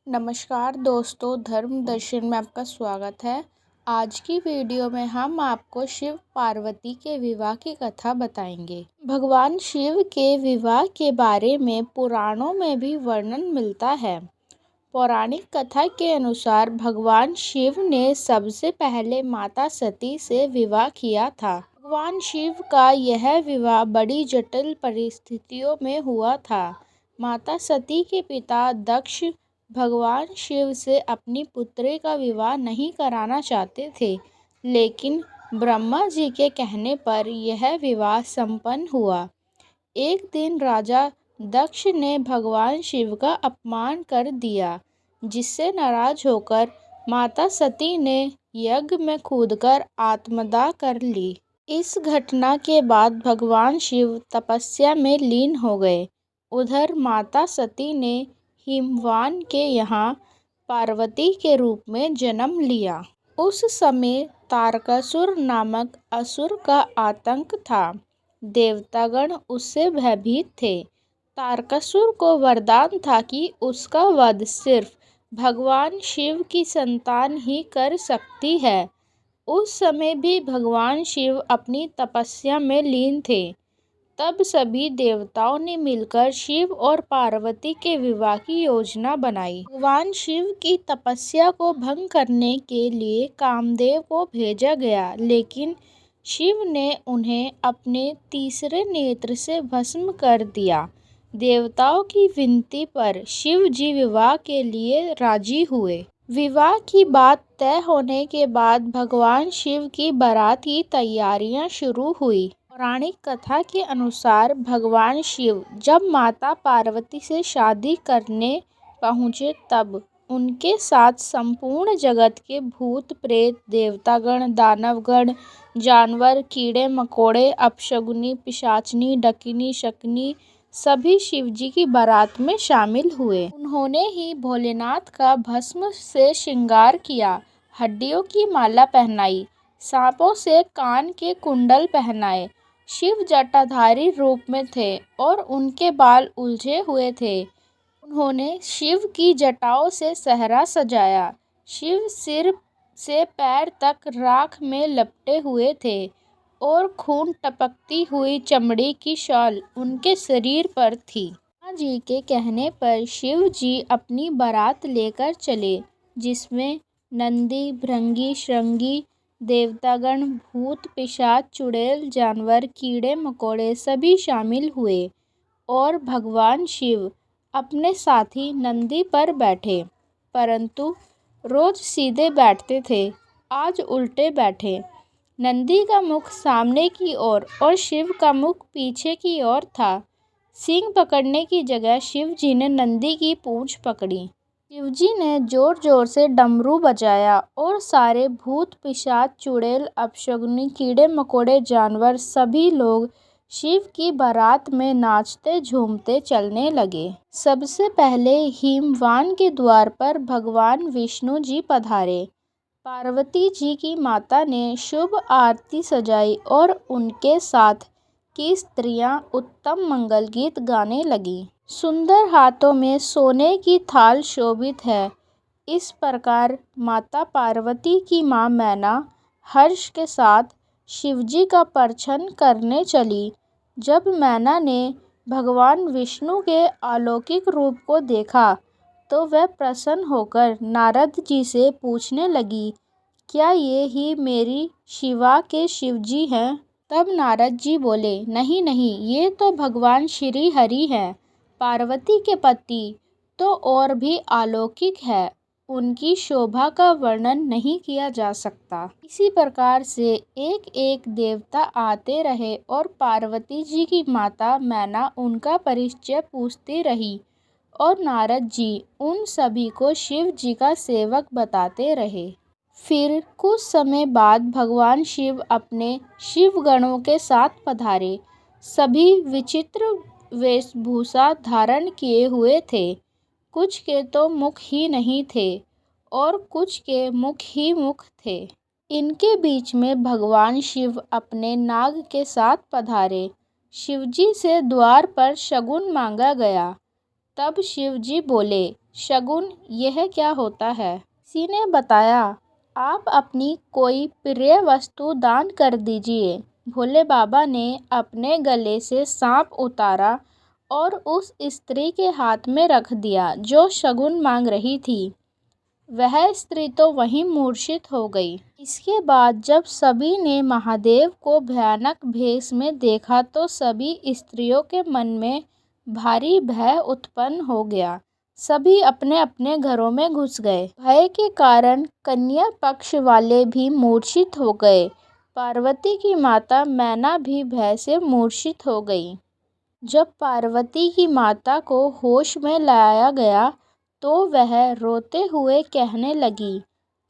नमस्कार दोस्तों, धर्म दर्शन में आपका स्वागत है। आज की वीडियो में हम आपको शिव पार्वती के विवाह की कथा बताएंगे। भगवान शिव के विवाह के बारे में पुराणों में भी वर्णन मिलता है। पौराणिक कथा के अनुसार भगवान शिव ने सबसे पहले माता सती से विवाह किया था। भगवान शिव का यह विवाह बड़ी जटिल परिस्थितियों में हुआ था। माता सती के पिता दक्ष भगवान शिव से अपनी पुत्री का विवाह नहीं कराना चाहते थे, लेकिन ब्रह्मा जी के कहने पर यह विवाह संपन्न हुआ। एक दिन राजा दक्ष ने भगवान शिव का अपमान कर दिया, जिससे नाराज होकर माता सती ने यज्ञ में कूदकर आत्मदाह कर ली। इस घटना के बाद भगवान शिव तपस्या में लीन हो गए। उधर माता सती ने हिमवान के यहाँ पार्वती के रूप में जन्म लिया। उस समय तारकासुर नामक असुर का आतंक था। देवतागण उससे भयभीत थे। तारकासुर को वरदान था कि उसका वध सिर्फ भगवान शिव की संतान ही कर सकती है। उस समय भी भगवान शिव अपनी तपस्या में लीन थे। तब सभी देवताओं ने मिलकर शिव और पार्वती के विवाह की योजना बनाई। भगवान शिव की तपस्या को भंग करने के लिए कामदेव को भेजा गया, लेकिन शिव ने उन्हें अपने तीसरे नेत्र से भस्म कर दिया। देवताओं की विनती पर शिव जी विवाह के लिए राजी हुए। विवाह की बात तय होने के बाद भगवान शिव की बारात की तैयारियां शुरू हुई। पौराणिक कथा के अनुसार भगवान शिव जब माता पार्वती से शादी करने पहुँचे, तब उनके साथ संपूर्ण जगत के भूत प्रेत, देवतागण, दानवगण, जानवर, कीड़े मकोड़े, अपशगुनी, पिशाचनी, डकिनी, शकुनी सभी शिवजी की बारात में शामिल हुए। उन्होंने ही भोलेनाथ का भस्म से श्रृंगार किया, हड्डियों की माला पहनाई, सांपों से कान के कुंडल पहनाए। शिव जटाधारी रूप में थे और उनके बाल उलझे हुए थे। उन्होंने शिव की जटाओं से सहरा सजाया। शिव सिर से पैर तक राख में लपटे हुए थे और खून टपकती हुई चमड़ी की शॉल उनके शरीर पर थी। ब्रह्मा जी के कहने पर शिव जी अपनी बारात लेकर चले, जिसमें नंदी, भृंगी, श्रृंगी, देवतागण, भूत, पिशाच, चुड़ैल, जानवर, कीड़े मकोड़े सभी शामिल हुए और भगवान शिव अपने साथी नंदी पर बैठे। परंतु रोज सीधे बैठते थे, आज उल्टे बैठे। नंदी का मुख सामने की ओर और शिव का मुख पीछे की ओर था। सींग पकड़ने की जगह शिव जी ने नंदी की पूंछ पकड़ी। शिवजी ने जोर जोर से डमरू बजाया और सारे भूत, पिशाच, चुड़ैल, अपशगुनी, कीड़े मकोड़े, जानवर सभी लोग शिव की बारात में नाचते झूमते चलने लगे। सबसे पहले हिमवान के द्वार पर भगवान विष्णु जी पधारे। पार्वती जी की माता ने शुभ आरती सजाई और उनके साथ की स्त्रियां उत्तम मंगल गीत गाने लगी। सुंदर हाथों में सोने की थाल शोभित है। इस प्रकार माता पार्वती की मां मैना हर्ष के साथ शिवजी का प्रदर्शन करने चली। जब मैना ने भगवान विष्णु के अलौकिक रूप को देखा, तो वह प्रसन्न होकर नारद जी से पूछने लगी, क्या ये ही मेरी शिवा के शिवजी हैं? तब नारद जी बोले, नहीं नहीं, ये तो भगवान श्री हरि हैं। पार्वती के पति तो और भी अलौकिक है, उनकी शोभा का वर्णन नहीं किया जा सकता। इसी प्रकार से एक एक देवता आते रहे और पार्वती जी की माता मैना उनका परिचय पूछती रही और नारद जी उन सभी को शिव जी का सेवक बताते रहे। फिर कुछ समय बाद भगवान शिव अपने शिवगणों के साथ पधारे। सभी विचित्र वेशभूषा धारण किए हुए थे। कुछ के तो मुख ही नहीं थे और कुछ के मुख ही मुख थे। इनके बीच में भगवान शिव अपने नाग के साथ पधारे। शिवजी से द्वार पर शगुन मांगा गया। तब शिवजी बोले, शगुन, यह क्या होता है? किसी ने बताया, आप अपनी कोई प्रिय वस्तु दान कर दीजिए। भोले बाबा ने अपने गले से सांप उतारा और उस स्त्री के हाथ में रख दिया जो शगुन मांग रही थी। वह स्त्री तो वहीं मूर्छित हो गई। इसके बाद जब सभी ने महादेव को भयानक भेष में देखा तो सभी स्त्रियों के मन में भारी भय उत्पन्न हो गया। सभी अपने अपने घरों में घुस गए। भय के कारण कन्या पक्ष वाले भी मूर्छित हो गए। पार्वती की माता मैना भी भय से मूर्छित हो गई। जब पार्वती की माता को होश में लाया गया तो वह रोते हुए कहने लगी,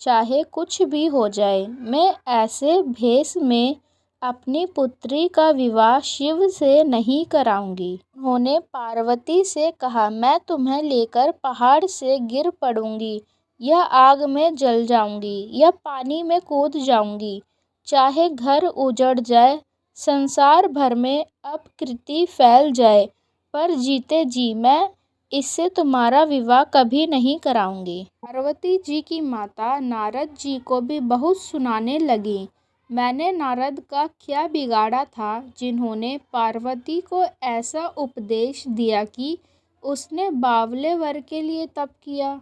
चाहे कुछ भी हो जाए, मैं ऐसे भेष में अपनी पुत्री का विवाह शिव से नहीं कराऊंगी। उन्होंने पार्वती से कहा, मैं तुम्हें लेकर पहाड़ से गिर पड़ूंगी या आग में जल जाऊंगी या पानी में कूद जाऊंगी, चाहे घर उजड़ जाए, संसार भर में अपकीर्ति फैल जाए, पर जीते जी मैं इससे तुम्हारा विवाह कभी नहीं कराऊंगी। पार्वती जी की माता नारद जी को भी बहुत सुनाने लगी। मैंने नारद का क्या बिगाड़ा था जिन्होंने पार्वती को ऐसा उपदेश दिया कि उसने बावले वर के लिए तप किया।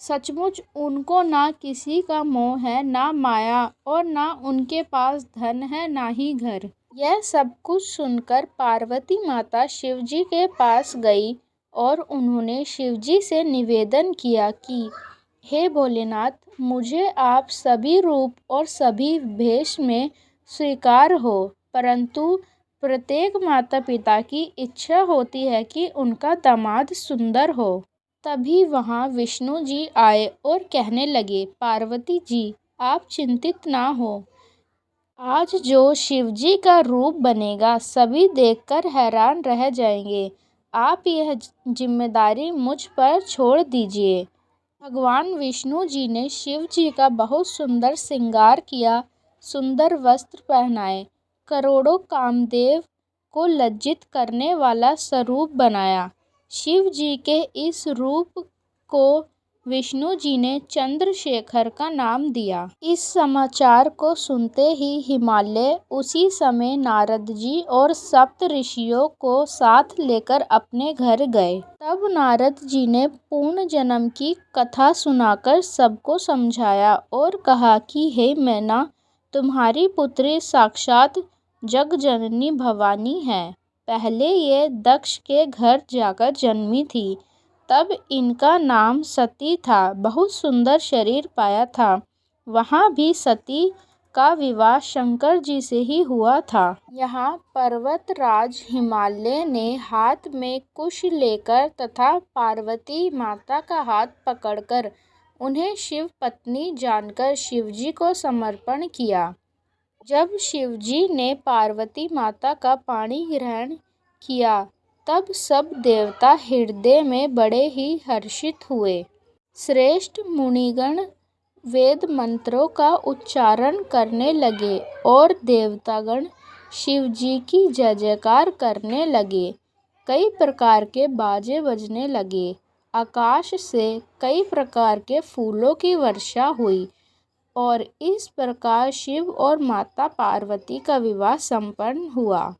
सचमुच उनको ना किसी का मोह है, ना माया, और ना उनके पास धन है, ना ही घर। यह सब कुछ सुनकर पार्वती माता शिवजी के पास गई और उन्होंने शिवजी से निवेदन किया कि हे भोलेनाथ, मुझे आप सभी रूप और सभी भेष में स्वीकार हो, परंतु प्रत्येक माता पिता की इच्छा होती है कि उनका दामाद सुंदर हो। तभी वहाँ विष्णु जी आए और कहने लगे, पार्वती जी, आप चिंतित ना हो। आज जो शिवजी का रूप बनेगा सभी देखकर हैरान रह जाएंगे। आप यह जिम्मेदारी मुझ पर छोड़ दीजिए। भगवान विष्णु जी ने शिव जी का बहुत सुंदर श्रृंगार किया, सुंदर वस्त्र पहनाए, करोड़ों कामदेव को लज्जित करने वाला स्वरूप बनाया। शिव जी के इस रूप को विष्णु जी ने चंद्रशेखर का नाम दिया। इस समाचार को सुनते ही हिमालय उसी समय नारद जी और सप्त ऋषियों को साथ लेकर अपने घर गए। तब नारद जी ने पूर्ण जन्म की कथा सुनाकर सबको समझाया और कहा कि हे मैना, तुम्हारी पुत्री साक्षात जगजननी भवानी है। पहले ये दक्ष के घर जाकर जन्मी थी, तब इनका नाम सती था। बहुत सुंदर शरीर पाया था। वहाँ भी सती का विवाह शंकर जी से ही हुआ था। यहाँ पर्वतराज हिमालय ने हाथ में कुश लेकर तथा पार्वती माता का हाथ पकड़कर उन्हें शिव पत्नी जानकर शिवजी को समर्पण किया। जब शिवजी ने पार्वती माता का पाणी ग्रहण किया तब सब देवता हृदय में बड़े ही हर्षित हुए। श्रेष्ठ मुनिगण वेद मंत्रों का उच्चारण करने लगे और देवतागण शिवजी की जय जयकार करने लगे। कई प्रकार के बाजे बजने लगे। आकाश से कई प्रकार के फूलों की वर्षा हुई और इस प्रकार शिव और माता पार्वती का विवाह संपन्न हुआ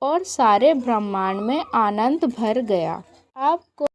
और सारे ब्रह्मांड में आनंद भर गया। आपको